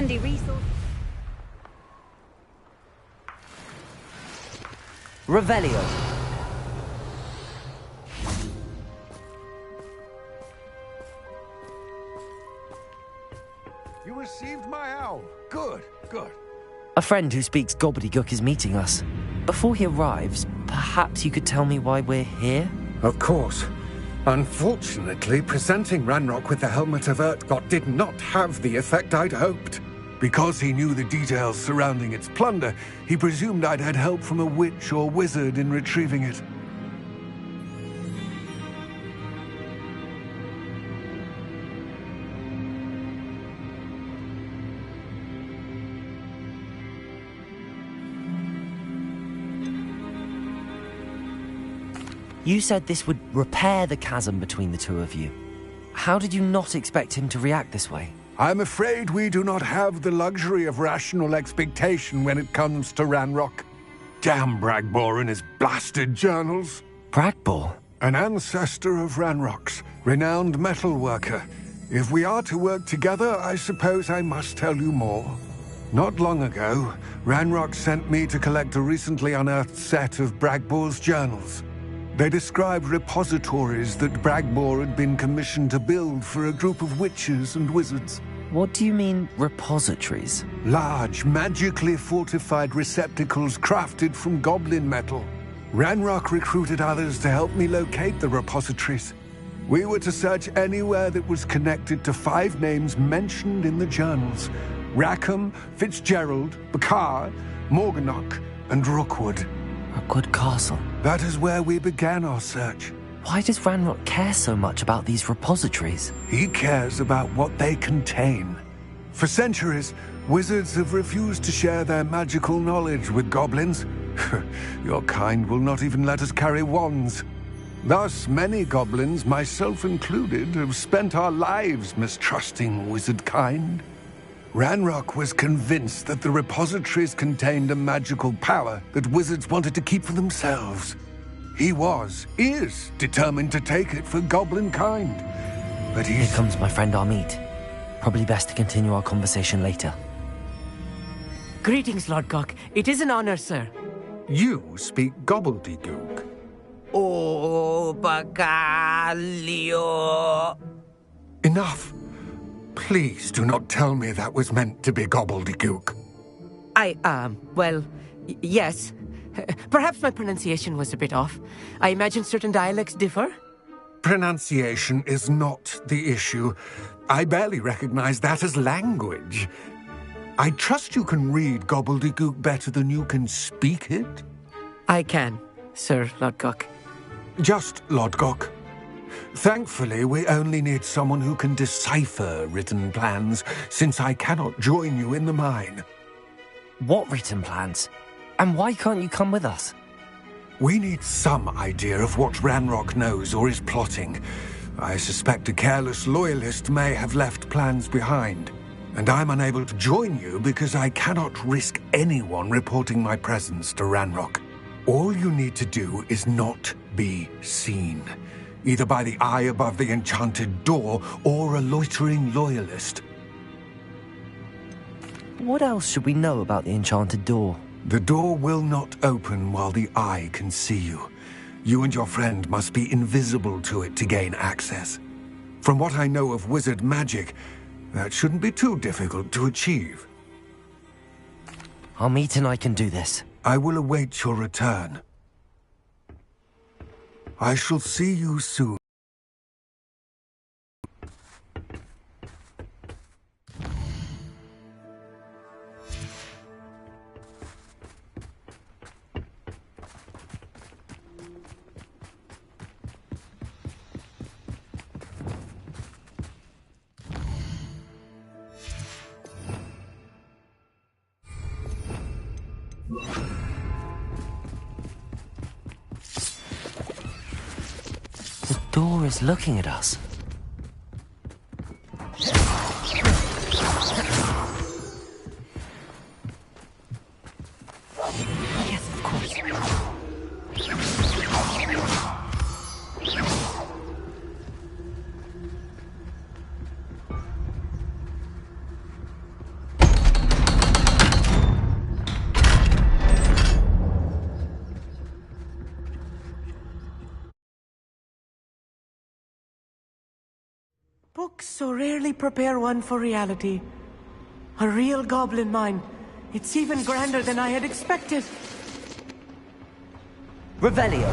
handy resource. Revelio. You received my owl. Good, good. A friend who speaks gobbledygook is meeting us. Before he arrives, perhaps you could tell me why we're here? Of course. Unfortunately, presenting Ranrock with the Helmet of Urtkot did not have the effect I'd hoped. Because he knew the details surrounding its plunder, he presumed I'd had help from a witch or wizard in retrieving it. You said this would repair the chasm between the two of you. How did you not expect him to react this way? I'm afraid we do not have the luxury of rational expectation when it comes to Ranrock. Damn Bragbor and his blasted journals. Bragbor? An ancestor of Ranrock's, renowned metalworker. If we are to work together, I suppose I must tell you more. Not long ago, Ranrock sent me to collect a recently unearthed set of Bragbor's journals. They described repositories that Bragbor had been commissioned to build for a group of witches and wizards. What do you mean, repositories? Large, magically fortified receptacles crafted from goblin metal. Ranrock recruited others to help me locate the repositories. We were to search anywhere that was connected to 5 names mentioned in the journals: Rackham, Fitzgerald, Bakar, Morganach, and Rookwood. Rookwood Castle. That is where we began our search. Why does Ranrock care so much about these repositories? He cares about what they contain. For centuries, wizards have refused to share their magical knowledge with goblins. Your kind will not even let us carry wands. Thus, many goblins, myself included, have spent our lives mistrusting wizard kind. Ranrock was convinced that the repositories contained a magical power that wizards wanted to keep for themselves. He is determined to take it for goblin kind. But Here comes my friend Amit. Probably best to continue our conversation later. Greetings, Lord Cock. It is an honor, sir. You speak gobbledygook. Oh, Bacalio. Enough. Please do not tell me that was meant to be gobbledygook. Well, yes. Perhaps my pronunciation was a bit off. I imagine certain dialects differ. Pronunciation is not the issue. I barely recognize that as language. I trust you can read gobbledygook better than you can speak it? I can, Sir Lodgok. Just Lodgok. Thankfully, we only need someone who can decipher written plans, since I cannot join you in the mine. What written plans? And why can't you come with us? We need some idea of what Ranrock knows or is plotting. I suspect a careless loyalist may have left plans behind. And I'm unable to join you because I cannot risk anyone reporting my presence to Ranrock. All you need to do is not be seen, either by the eye above the enchanted door or a loitering loyalist. What else should we know about the enchanted door? The door will not open while the eye can see you. You and your friend must be invisible to it to gain access. From what I know of wizard magic, that shouldn't be too difficult to achieve. Amit and I can do this. I will await your return. I shall see you soon. The door is looking at us. Yes, of course. Books so rarely prepare one for reality. A real goblin mine. It's even grander than I had expected. Revelio.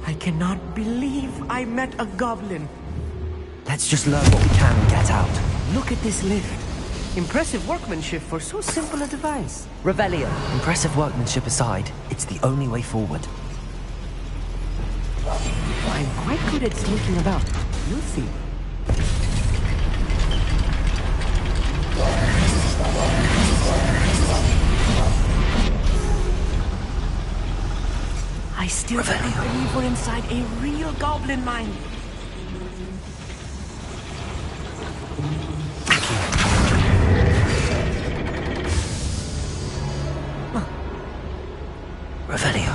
I cannot believe I met a goblin. Let's just learn what we can and get out. Look at this lift. Impressive workmanship for so simple a device. Revelio. Impressive workmanship aside, it's the only way forward. I'm quite good at sneaking about. You'll see. I still can't believe we're inside a real goblin mine. Revelio.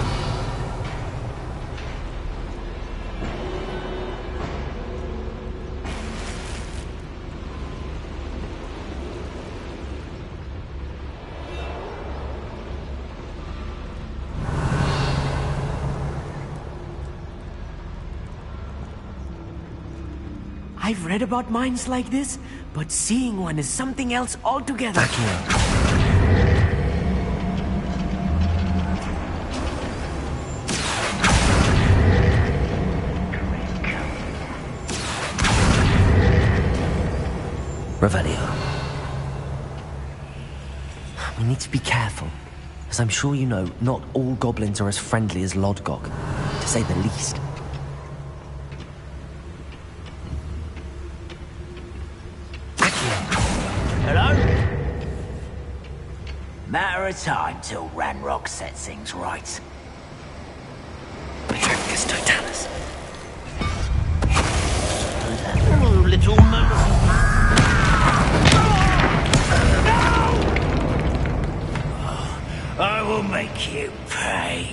I've read about mines like this, but seeing one is something else altogether. Revelio. We need to be careful. As I'm sure you know, not all goblins are as friendly as Lodgok, to say the least. Hello? Matter of time till Ranrock sets things right. Hoocus Poocus. Oh, little man. I will make you pay.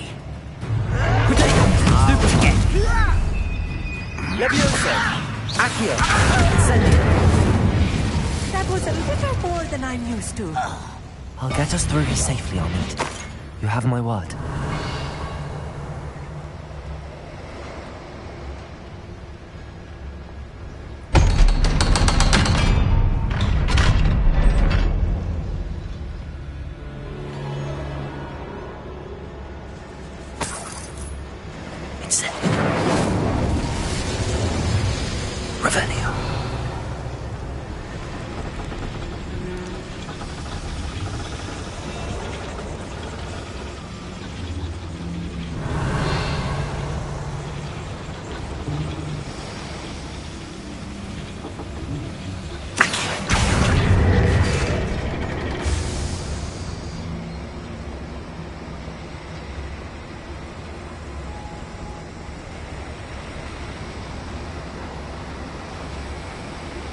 Levioso! Accio! Incendio! That was a little more than I'm used to. I'll get us through here safely, Amit. You have my word. Revelio.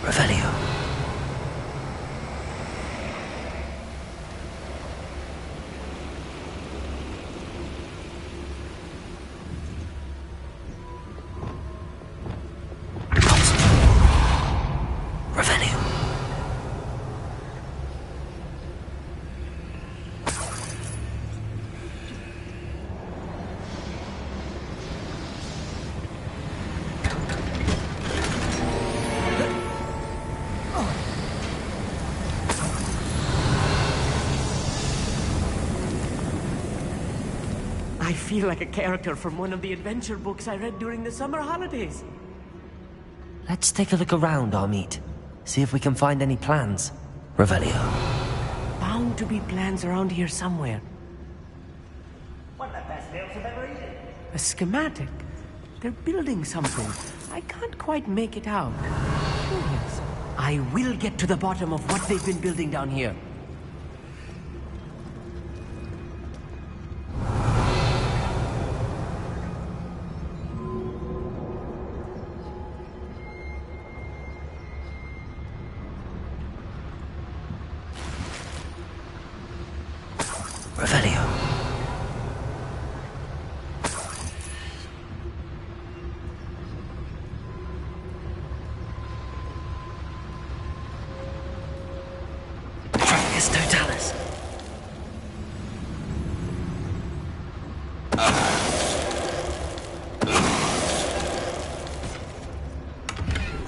Revelio. Revelio. I feel like a character from one of the adventure books I read during the summer holidays. Let's take a look around, Amit. See if we can find any plans. Revelio. Bound to be plans around here somewhere. One of the best meals I've ever eaten. A schematic. They're building something. I can't quite make it out. Curious. I will get to the bottom of what they've been building down here. Revelio. Hoocus Poocus.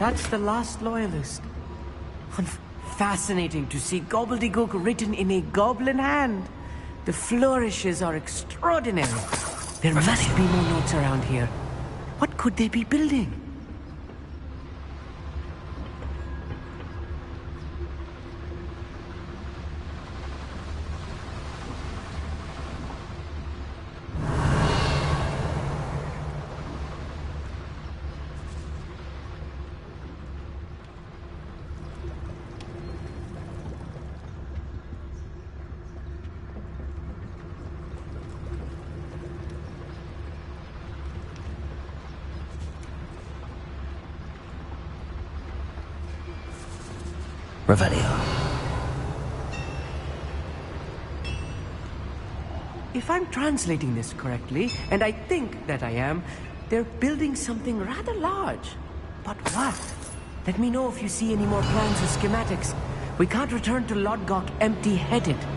That's the last loyalist. Fascinating to see gobbledygook written in a goblin hand. The flourishes are extraordinary. There must be more notes around here. What could they be building? Revelio. If I'm translating this correctly, and I think that I am, they're building something rather large. But what? Let me know if you see any more plans or schematics. We can't return to Lodgok empty-headed. If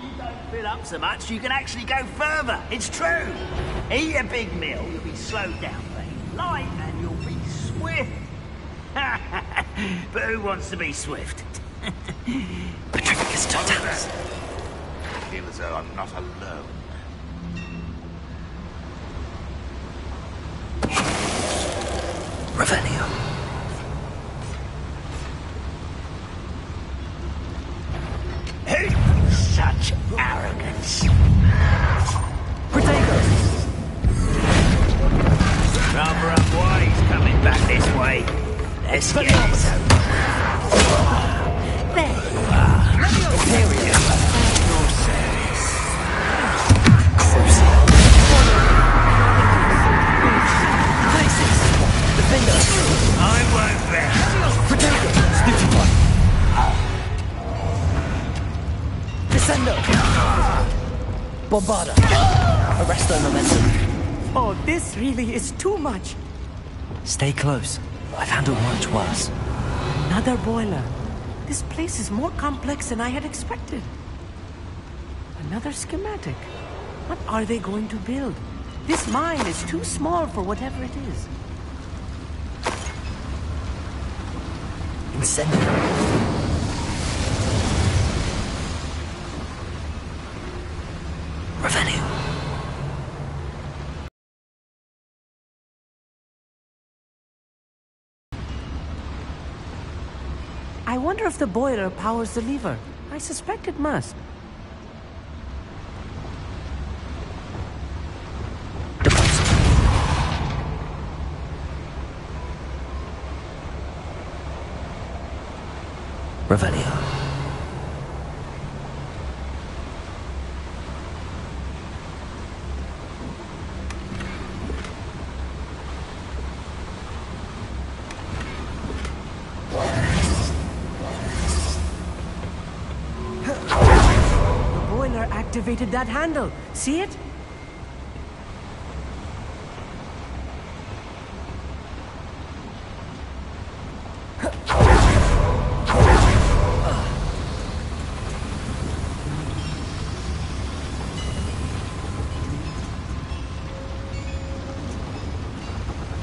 you don't fill up so much, you can actually go further. It's true. Eat a big meal, you'll be slowed down, very light, and you'll be swift. But who wants to be swift? Patricus Totalis. I feel as though I'm not alone. Revelio. Such arrogance. Protego. Rather unwise coming back this way. Let's get this over. There you are. Imperium. Your service. Crucial. Places. Defender. I won't bet. Protego. Stupefy. Descendo. Bombarda. Arresto momentum. Oh, this really is too much. Stay close. I've handled much worse. Another boiler. This place is more complex than I had expected. Another schematic. What are they going to build? This mine is too small for whatever it is. Incendio. Revelio. I wonder if the boiler powers the lever. I suspect it must. Deposit. Revelio. The boiler activated that handle. See it?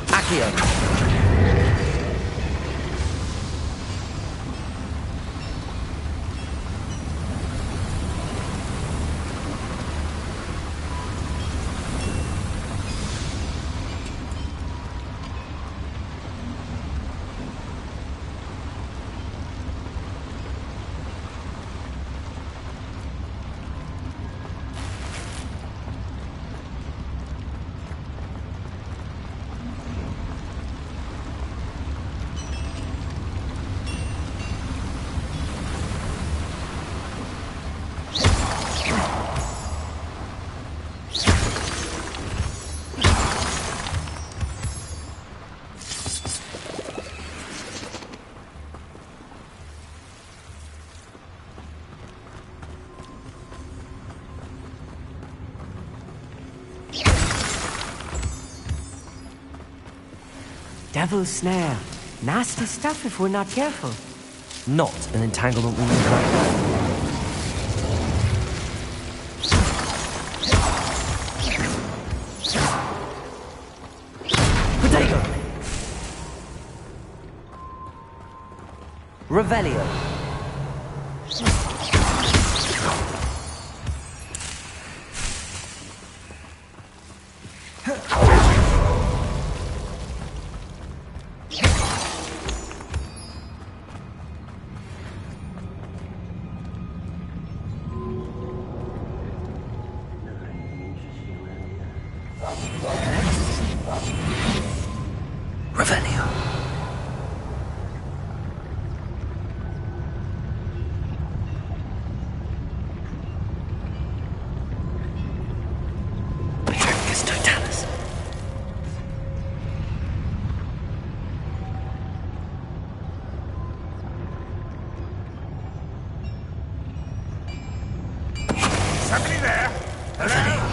Accio. Devil's snare. Nasty stuff if we're not careful. Not an entanglement we would like. Protego. Revelio. Revelio. Hoocus Totalis. Somebody there? Hello?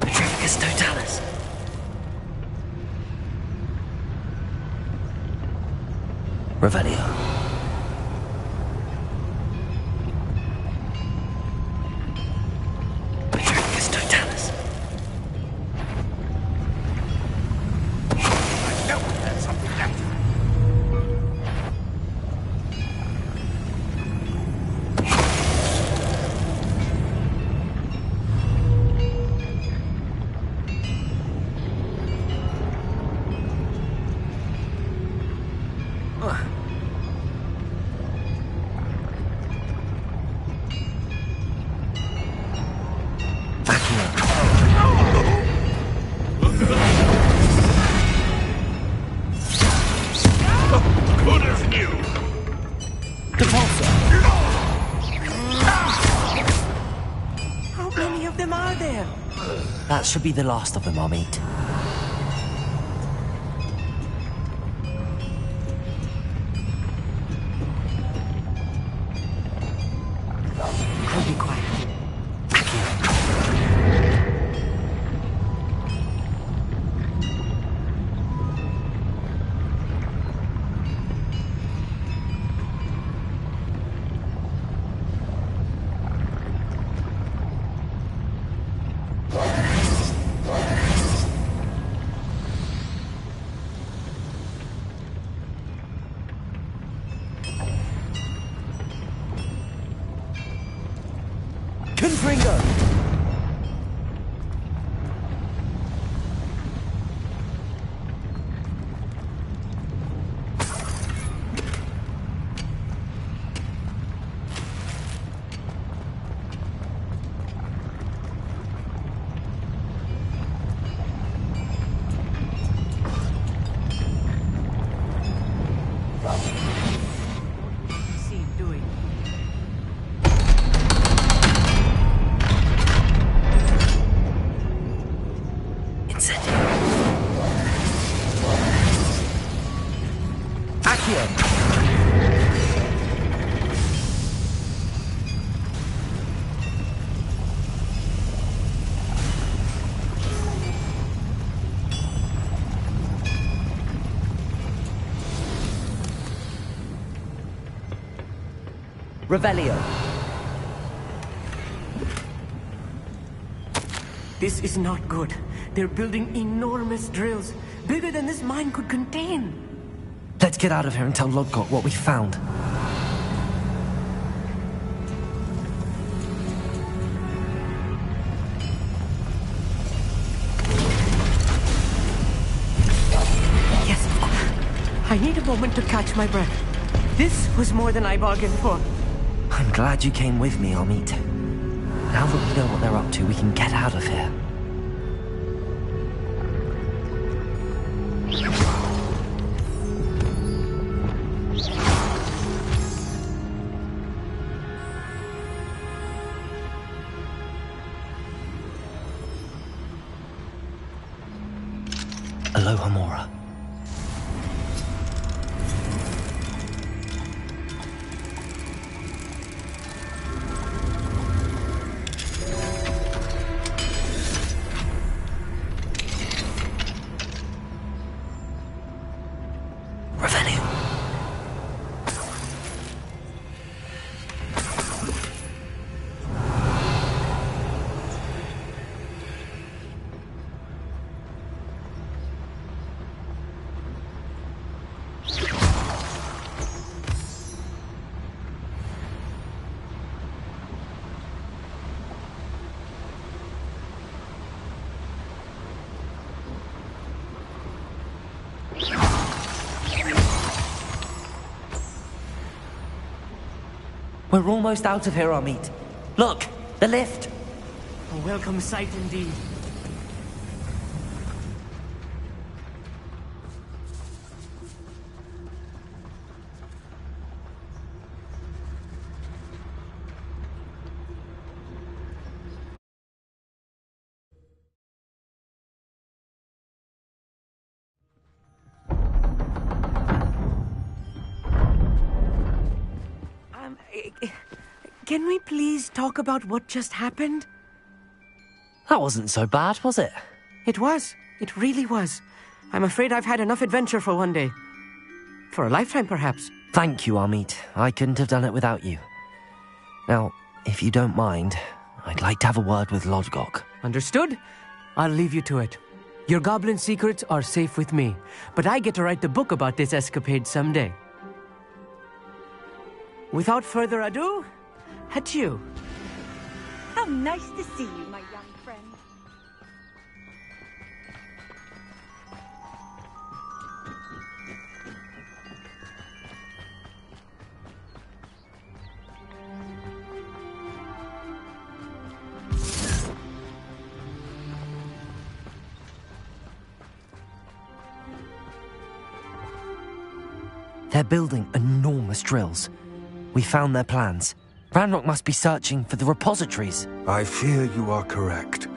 Hoocus Totalis. Revelio. Hoocus Totalis. I know there's something left. Good as new. How many of them are there? That should be the last of them I'll meet. I'll be quiet. Confringo! What's he doing? Incendio. Accio. Revelio. This is not good. They're building enormous drills, bigger than this mine could contain. Let's get out of here and tell Lodgott what we found. Yes, of course. I need a moment to catch my breath. This was more than I bargained for. I'm glad you came with me, Amit. Now that we know what they're up to, we can get out of here. Aloha Mora. We're almost out of here, Amit. Look, the lift. A welcome sight indeed. Can we please talk about what just happened? That wasn't so bad, was it? It was. It really was. I'm afraid I've had enough adventure for one day. For a lifetime, perhaps. Thank you, Amit. I couldn't have done it without you. Now, if you don't mind, I'd like to have a word with Lodgok. Understood? I'll leave you to it. Your goblin secrets are safe with me, but I get to write the book about this escapade someday. Without further ado, adieu. How nice to see you, my young friend. They're building enormous drills. We found their plans. Ranrock must be searching for the repositories. I fear you are correct.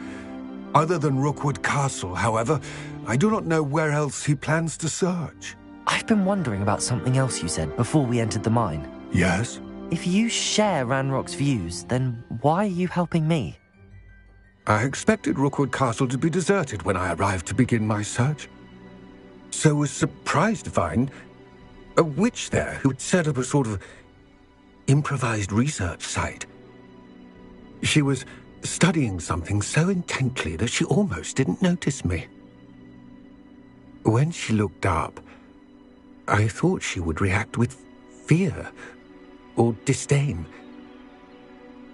Other than Rookwood Castle, however, I do not know where else he plans to search. I've been wondering about something else you said before we entered the mine. Yes? If you share Ranrock's views, then why are you helping me? I expected Rookwood Castle to be deserted when I arrived to begin my search. So was surprised to find a witch there who had set up a sort of improvised research site. She was studying something so intently that she almost didn't notice me. When she looked up, I thought she would react with fear or disdain.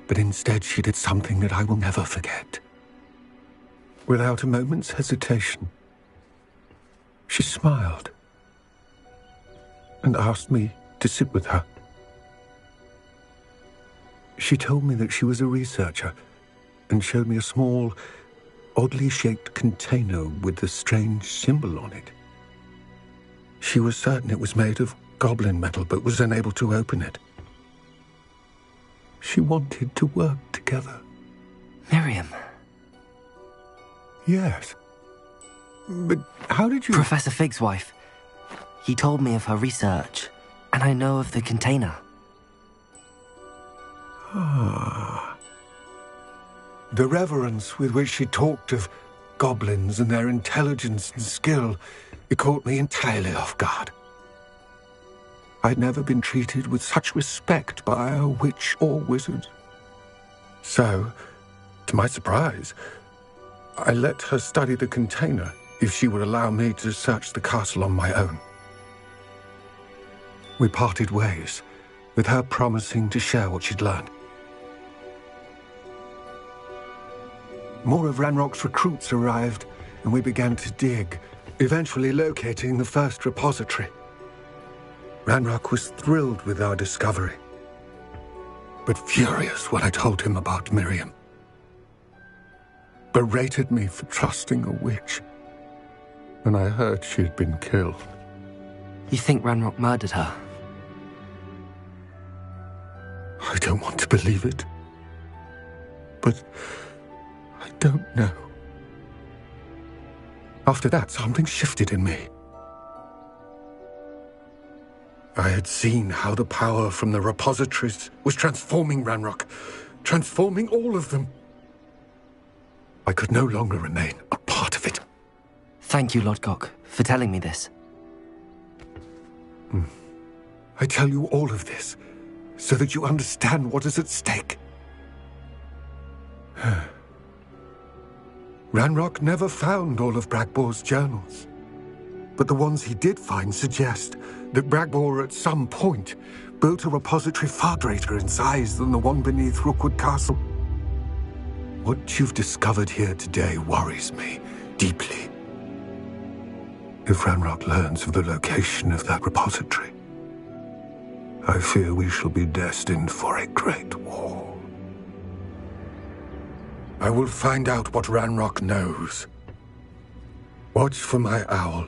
But instead she did something that I will never forget. Without a moment's hesitation, she smiled and asked me to sit with her. She told me that she was a researcher and showed me a small, oddly shaped container with a strange symbol on it. She was certain it was made of goblin metal, but was unable to open it. She wanted to work together. Miriam. Yes. But how did you... Professor Fig's wife. He told me of her research, and I know of the container. Ah. The reverence with which she talked of goblins and their intelligence and skill, it caught me entirely off guard. I'd never been treated with such respect by a witch or wizard. So, to my surprise, I let her study the container if she would allow me to search the castle on my own. We parted ways, with her promising to share what she'd learned. More of Ranrock's recruits arrived, and we began to dig, eventually locating the first repository. Ranrock was thrilled with our discovery, but furious when I told him about Miriam. Berated me for trusting a witch, and I heard she had been killed. You think Ranrock murdered her? I don't want to believe it, but I don't know. After that, something shifted in me. I had seen how the power from the repositories was transforming Ranrock, transforming all of them. I could no longer remain a part of it. Thank you, Lodgok, for telling me this. I tell you all of this so that you understand what is at stake. Ranrock never found all of Bragbor's journals, but the ones he did find suggest that Bragbor at some point built a repository far greater in size than the one beneath Rookwood Castle. What you've discovered here today worries me deeply. If Ranrock learns of the location of that repository, I fear we shall be destined for a great war. I will find out what Ranrock knows. Watch for my owl.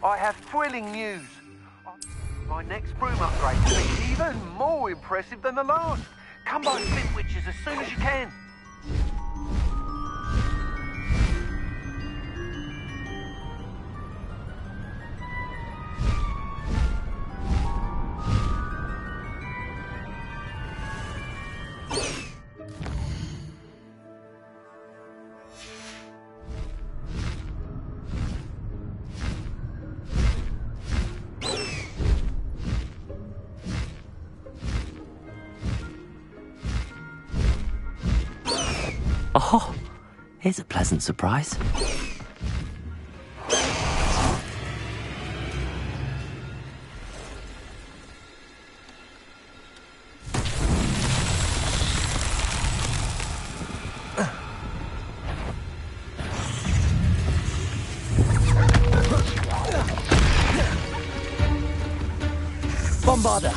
I have thrilling news. My next broom upgrade will be even more impressive than the last. Come by Flintwitches as soon as you can. Oh, here's a pleasant surprise. Bombarder!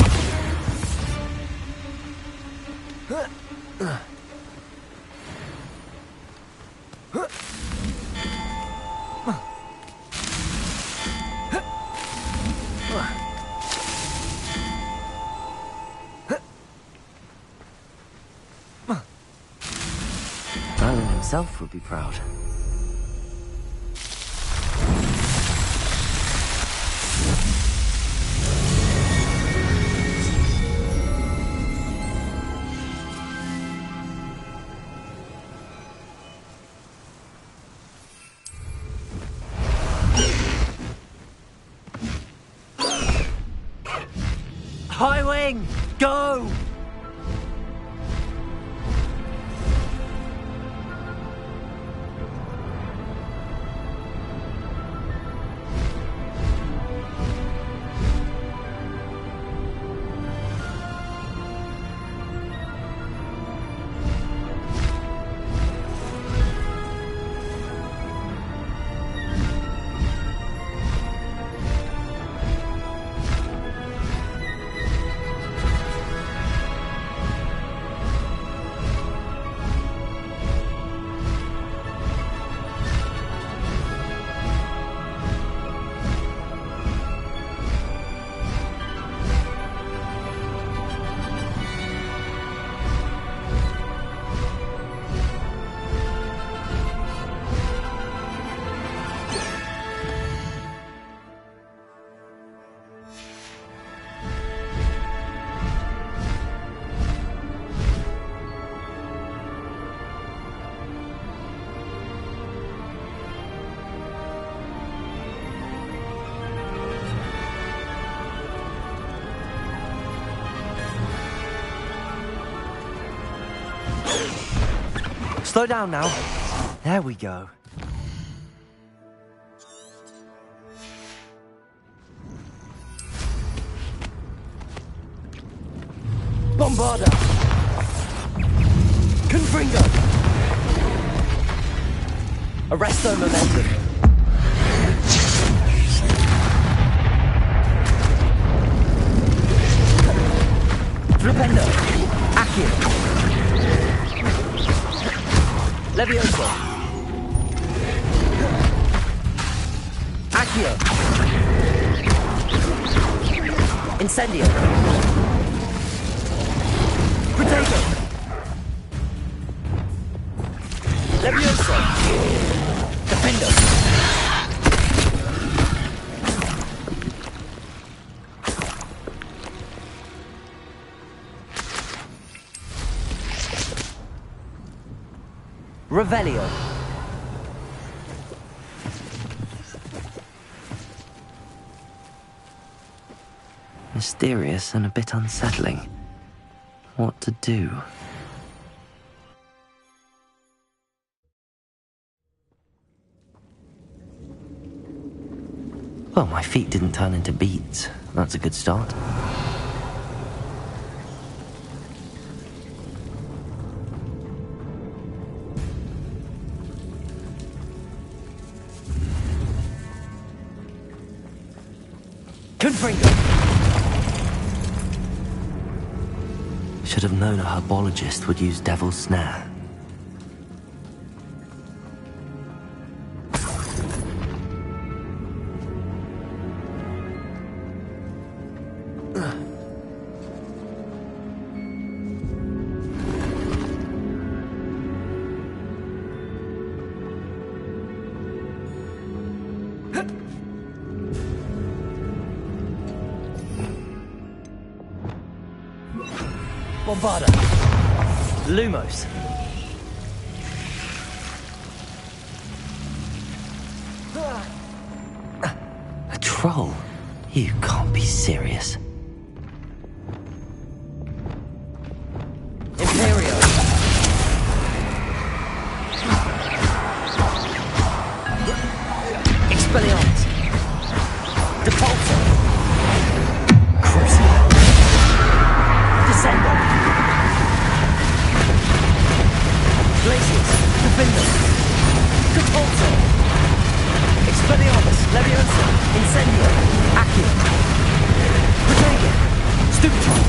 Alan himself would be proud. High wing, go! Slow down now. There we go. Bombarda! Confringo! Arresto momentum. Flipendo. Accio. Levioso. Accio. Incendio. Potato. Levioso. Defendo. Revelio. Mysterious and a bit unsettling. What to do? Well, my feet didn't turn into beets. That's a good start. Confringo! Should have known a herbologist would use Devil's Snare. Bombarda. Lumos. A troll? You can't be serious. Imperio. Expelliarmus. Defaulter. Crucible. Descender. Glacius, Defender, Catapulto, Expelliarmus, Leviosa, Incendio, Accio, Protego, Stupetron.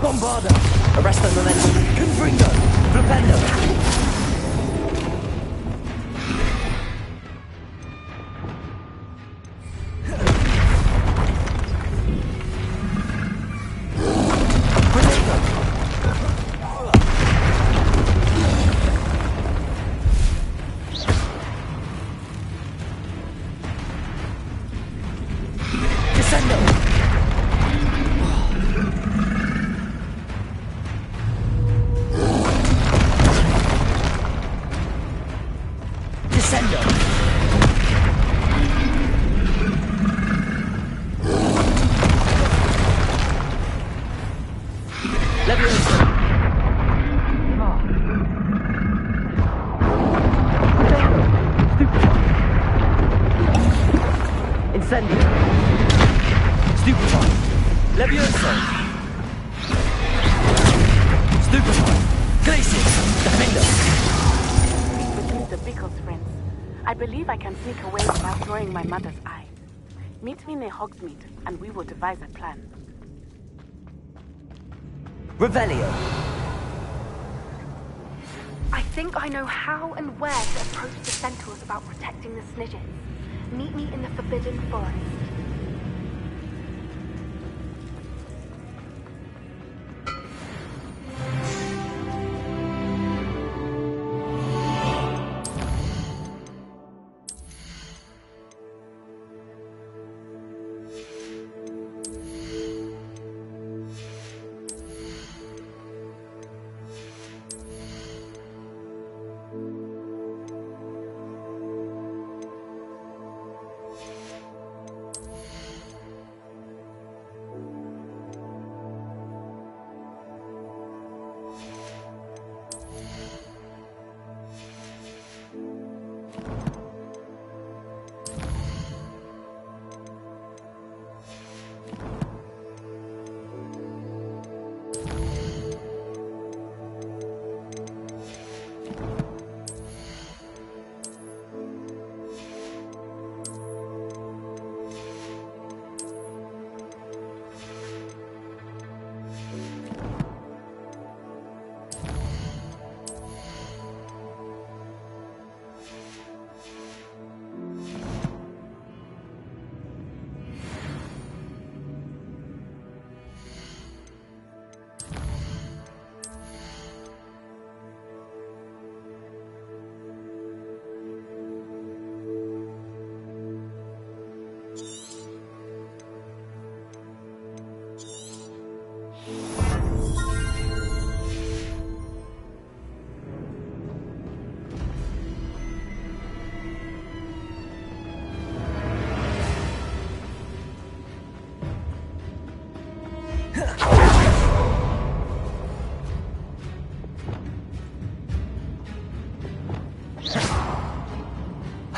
Bombarda, Arresto Momentum, Confringo, Flipendo. Incendio. Stupefy. Levioso. Stupefy. Glacius. Defender. With Mr. Bickle's friends, I believe I can sneak away without drawing my mother's eye. Meet me near Hogsmeade, and we will devise a plan. Revelio. I think I know how and where to approach the centaurs about protecting the Snidgets. Meet me in the Forbidden Forest.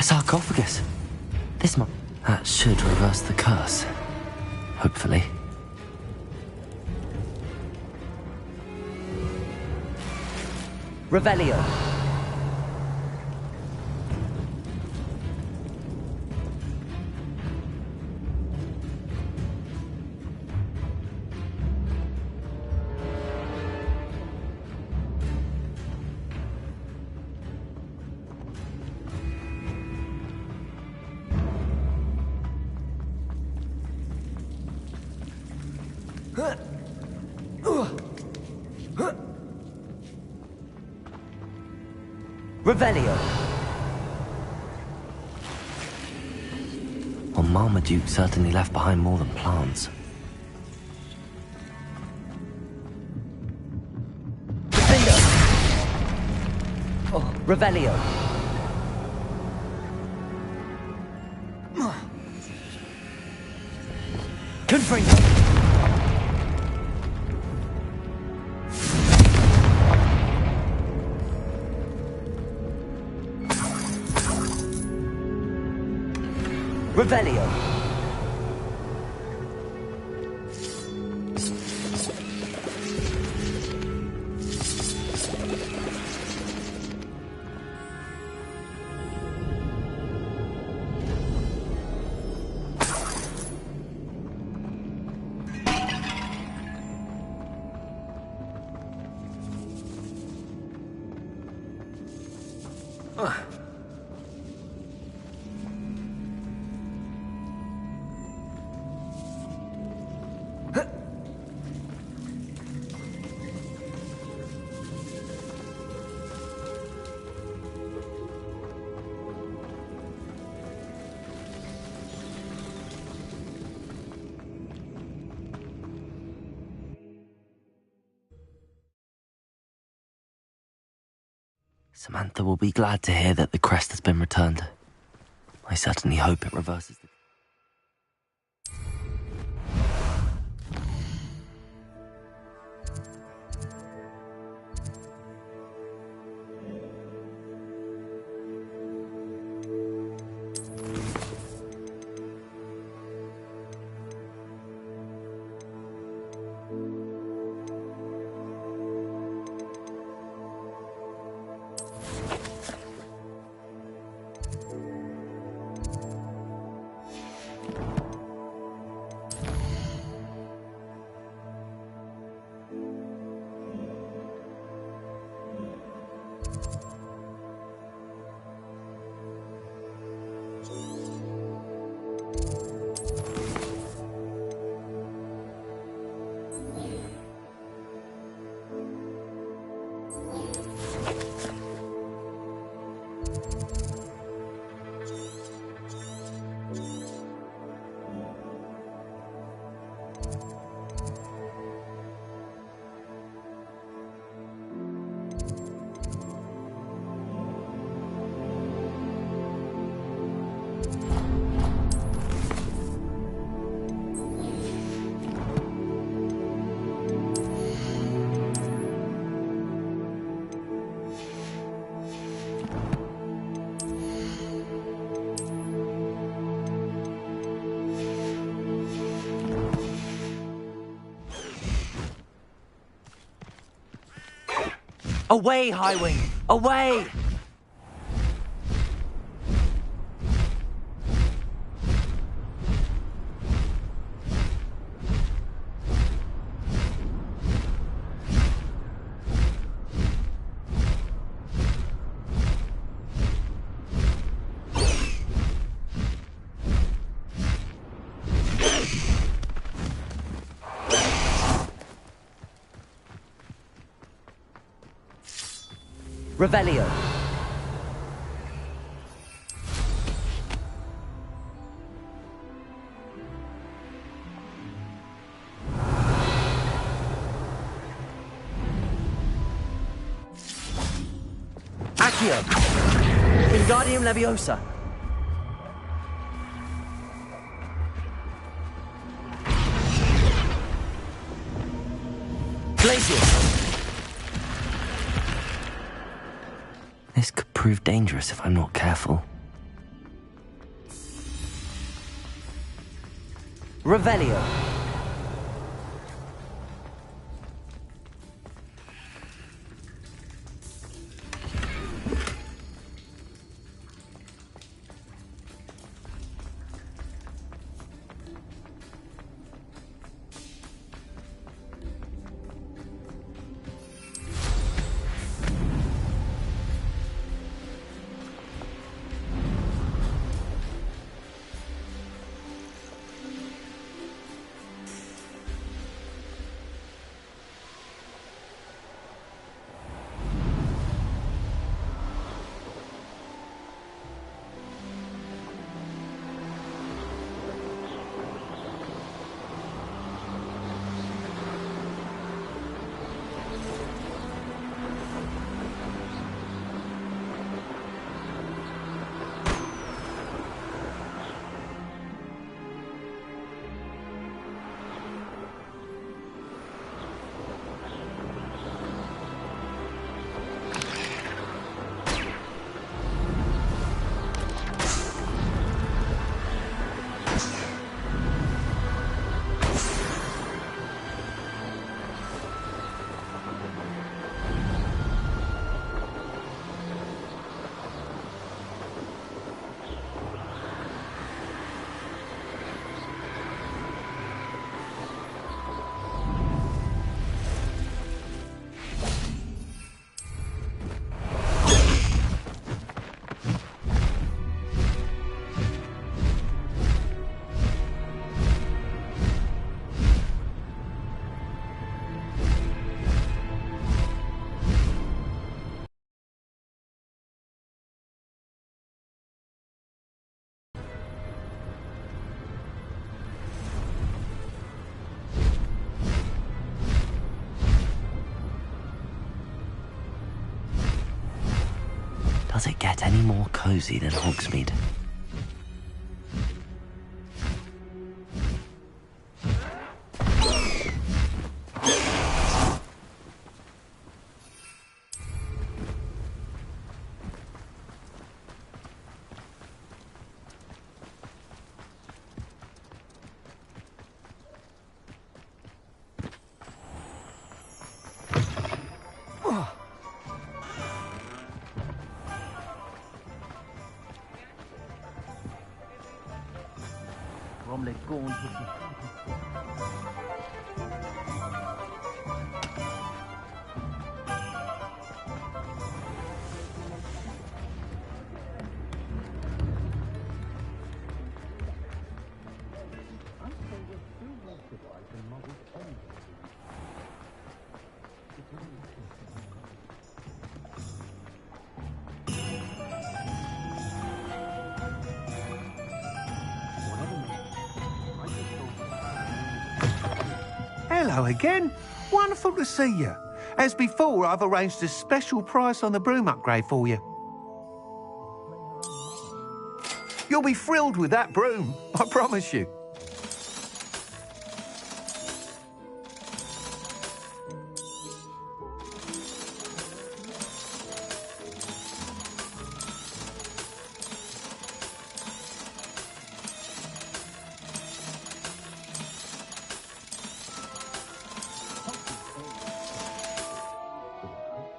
A sarcophagus. This might... That should reverse the curse. Hopefully. Revelio. Revelio. Well, Marmaduke certainly left behind more than plants. Defender! Oh, Revelio. Confringo. Revelio. Samantha will be glad to hear that the crest has been returned. I certainly hope it reverses the... Away, Highwing! Away! Revelio. Accio. Wingardium Leviosa. Glacius. This could prove dangerous if I'm not careful. Revelio. Does it get any more cozy than Hogsmeade? Hello again. Wonderful to see you. As before, I've arranged a special price on the broom upgrade for you. You'll be thrilled with that broom, I promise you.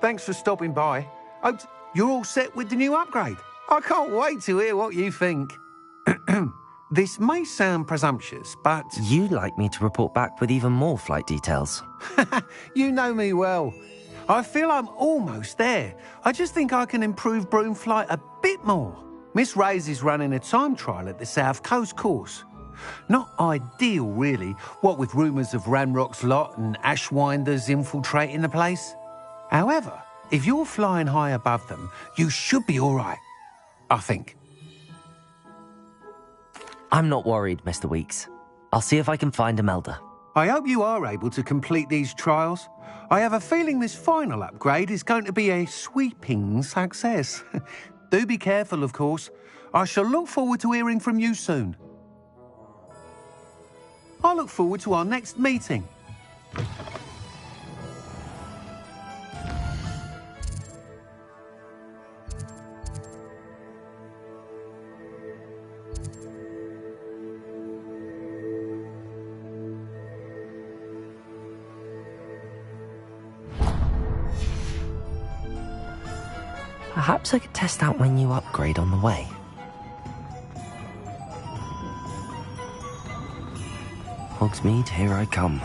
Thanks for stopping by. You're all set with the new upgrade. I can't wait to hear what you think. This may sound presumptuous, but... You'd like me to report back with even more flight details. You know me well. I feel I'm almost there. I just think I can improve broom flight a bit more. Miss Ray's is running a time trial at the South Coast course. Not ideal, really, what with rumours of Ranrock's lot and Ashwinders infiltrating the place. However, if you're flying high above them, you should be all right, I think. I'm not worried, Mr. Weeks. I'll see if I can find Imelda. I hope you are able to complete these trials. I have a feeling this final upgrade is going to be a sweeping success. Do be careful, of course. I shall look forward to hearing from you soon. I look forward to our next meeting. Perhaps I could test out my new upgrade on the way. Hogsmeade, here I come.